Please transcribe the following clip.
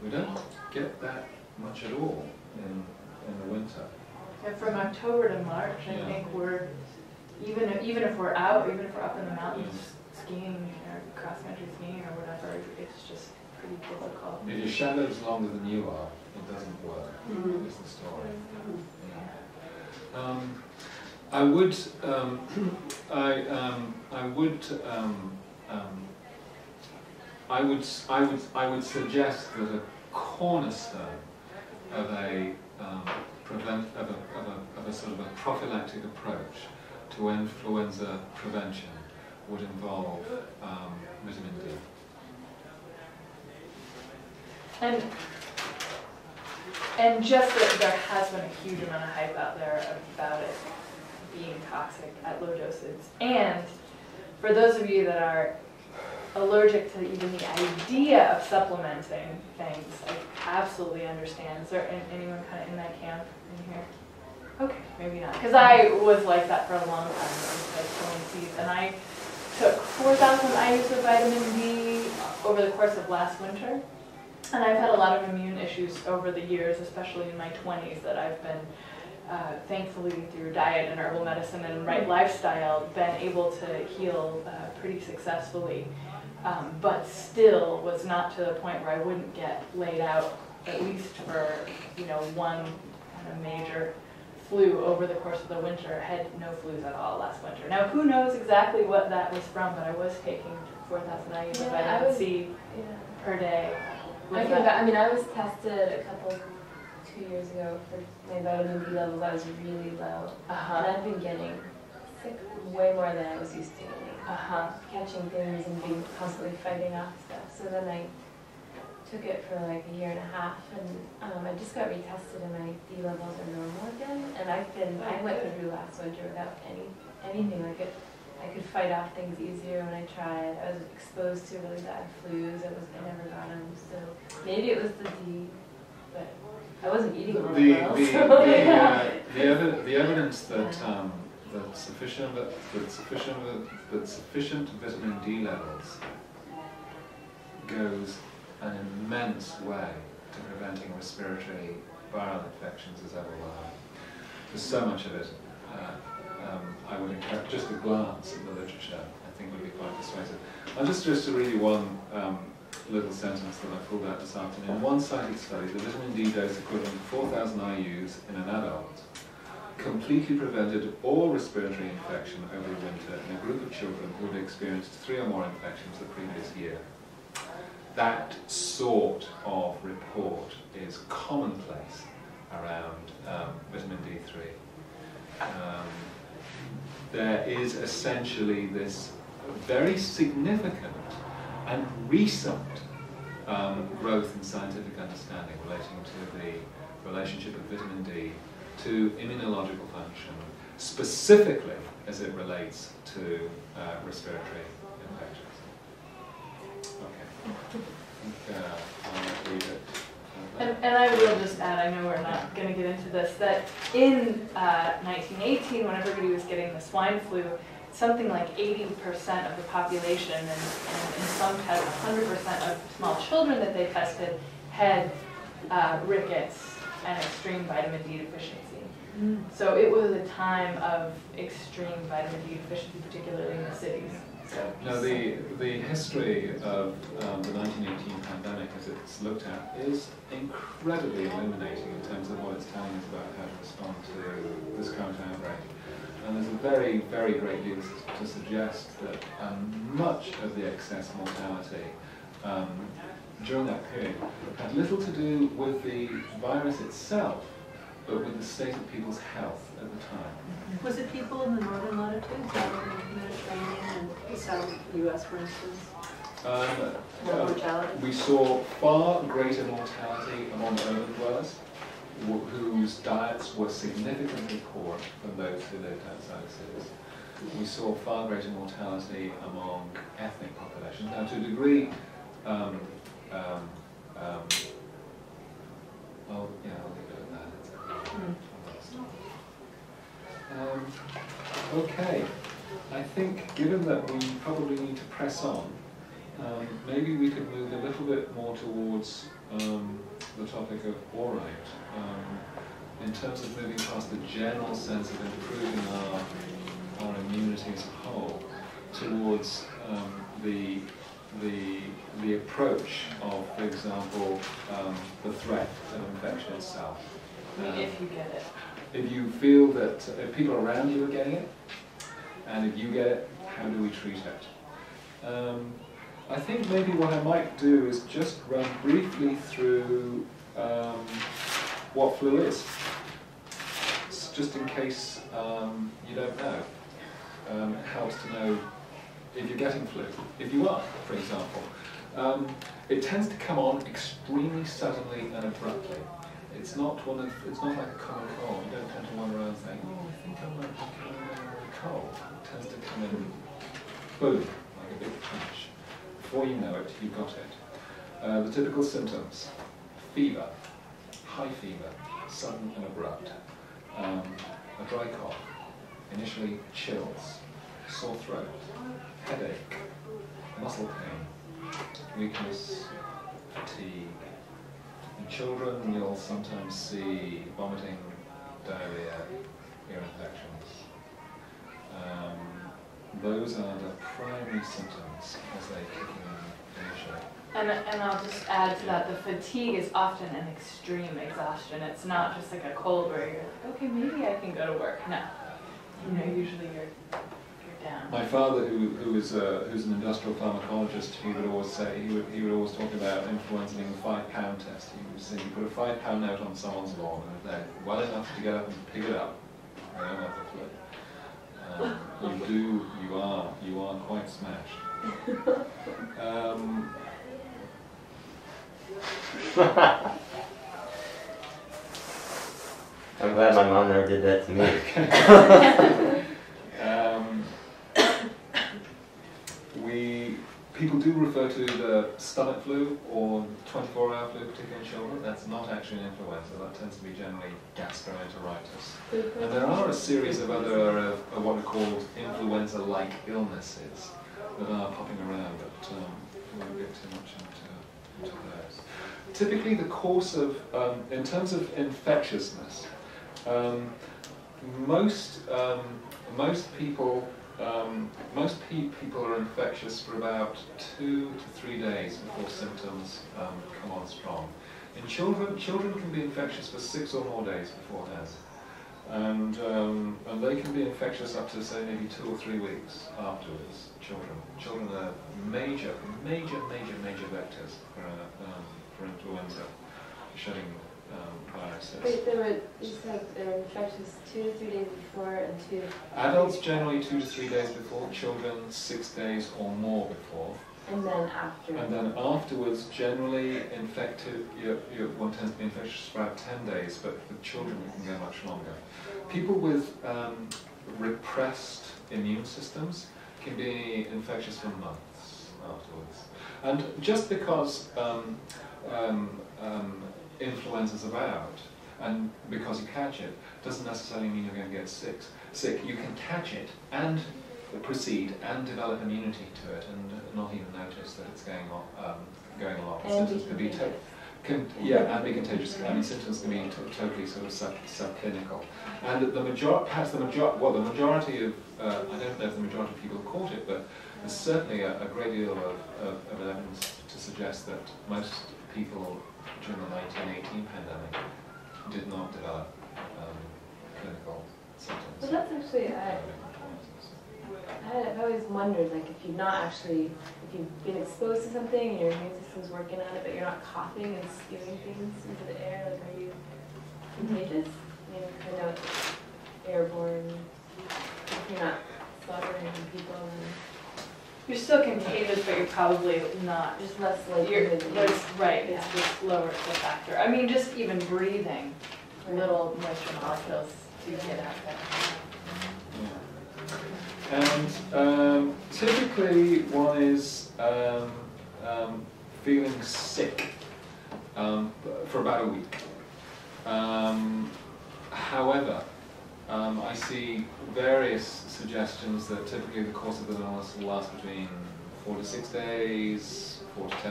We don't get that much at all in the winter. And from October to March, I think we're, even if we're out, even if we're up in the mountains skiing or cross-country skiing or whatever, it's just pretty difficult. If your shadow's longer than you are, it doesn't work, is the story. I would suggest that a cornerstone of a sort of a prophylactic approach to influenza prevention would involve vitamin D. And just that there has been a huge amount of hype out there about it being toxic at low doses. And for those of you that are allergic to even the idea of supplementing things, I absolutely understand. Is there anyone kind of in that camp in here? Okay, maybe not. Because I was like that for a long time. I was like pulling seeds, and I took 4,000 IUs of vitamin D over the course of last winter. And I've had a lot of immune issues over the years, especially in my 20s, that I've been, thankfully through diet and herbal medicine and right lifestyle, been able to heal pretty successfully. But still was not to the point where I wouldn't get laid out, at least for, one kind of major flu over the course of the winter. I had no flus at all last winter. Now, who knows exactly what that was from, but I was taking 4,000 IUs of vitamin C per day. I was tested 2 years ago for my vitamin D levels. I was really low, and I've been getting sick way more than I was used to. Catching things and being constantly fighting off stuff. So then I took it for like a year and a half, and I just got retested, and my D levels are normal again. And I went through last winter without anything. I could fight off things easier when I tried. I was exposed to really bad flus. I never got them. So maybe it was the D, but I wasn't eating really well. The evidence that sufficient vitamin D levels goes an immense way to preventing respiratory viral infections as ever will. There's so much of it. I would encourage just a glance at the literature. I think would be quite persuasive. I'll just to read you one little sentence that I pulled out this afternoon. In one cited study, the vitamin D dose equivalent to 4,000 IUs in an adult completely prevented all respiratory infection over the winter in a group of children who had experienced 3 or more infections the previous year. That sort of report is commonplace around vitamin D3. There is essentially this very significant and recent growth in scientific understanding relating to the relationship of vitamin D to immunological function, specifically as it relates to respiratory infections. Okay. I'll read it. And I will just add, I know we're not going to get into this, that in 1918, when everybody was getting the swine flu, something like 80% of the population, and in some tests, 100% of small children that they tested had rickets and extreme vitamin D deficiency. So it was a time of extreme vitamin D deficiency, particularly in the cities. Now, the history of the 1918 pandemic, as it's looked at, is incredibly illuminating in terms of what it's telling us about how to respond to this current outbreak. And there's a very, very great deal to suggest that much of the excess mortality during that period had little to do with the virus itself, but with the state of people's health at the time. Was it people in the northern latitudes, or in the Mediterranean and South U.S., for instance? More mortality? We saw far greater mortality among urban dwellers, whose diets were significantly poorer than those who lived outside cities. We saw far greater mortality among ethnic populations. Now, to a degree, I'll leave it at that. Okay, I think given that we probably need to press on, maybe we could move a little bit more towards the topic of orite, in terms of moving past the general sense of improving our immunity as a whole, towards the approach of, for example, the threat of infection itself. If you get it. If you feel that if people around you are getting it, and if you get it, how do we treat it? I think maybe what I might do is just run briefly through what flu is, just in case you don't know. It helps to know if you're getting flu, if you are, for example. It tends to come on extremely suddenly and abruptly. It's not like a common cold. You don't tend to wander around saying, oh, I think I might be coming down with a cold. It tends to come in, boom, like a big crash. Before you know it, you've got it. The typical symptoms: fever, high fever, sudden and abrupt, a dry cough, initially chills, sore throat, headache, muscle pain, weakness, fatigue. In children, you'll sometimes see vomiting, diarrhea, ear infections. Those are the primary symptoms as they kick in initially. And I'll just add to that, the fatigue is often an extreme exhaustion. It's not just like a cold where you're like, okay, maybe I can go to work. No. You know, usually you're down. My father, who's an industrial pharmacologist, he would always say, he would always talk about influenza being a £5 test. He would say, you put a £5 note on someone's lawn, and if they're well enough to get up and pick it up, they don't have the flu. You are quite smashed. I'm glad my mom never did that to me. People do refer to the stomach flu or 24-hour flu, particularly in children. That's not actually an influenza. That tends to be generally gastroenteritis. And there are a series of other what are called influenza-like illnesses that are popping around, but we won't get too much into those. Typically, the course of, in terms of infectiousness, most people are infectious for about 2 to 3 days before symptoms come on strong. In children can be infectious for 6 or more days beforehand, and they can be infectious up to, say, maybe 2 or 3 weeks afterwards. Children are major vectors for influenza, shedding viruses. Wait, you said they were infectious 2 to 3 days before and 2 to 3 Adults generally 2 to 3 days before, children 6 days or more before. And then after. And then afterwards, generally infected, one tends to be infectious for about 10 days, but with children it can go much longer. People with repressed immune systems can be infectious for months afterwards. And just because influenza's about, and because you catch it, doesn't necessarily mean you're going to get sick. You can catch it and proceed and develop immunity to it, and not even notice that it's going along. And symptoms can be and be contagious. I mean, symptoms can be totally sort of subclinical. And perhaps the majority of, I don't know if the majority of people have caught it, but there's certainly a great deal of evidence to suggest that most people during the 1918 pandemic did not develop clinical symptoms. Well, that's actually, I've always wondered, like, if you've been exposed to something and your immune system's working on it, but you're not coughing and spewing things into the air, like, are you contagious? I mean, I know it's airborne. If you're not slaughtering people, then You're still contagious, but you're probably not. just less likely. Right, it's just lower the factor. I mean, just even breathing little moisture molecules to get out there. And typically one is feeling sick for about a week. However, I see various suggestions that typically the course of the illness will last between 4 to 6 days, 4 to 10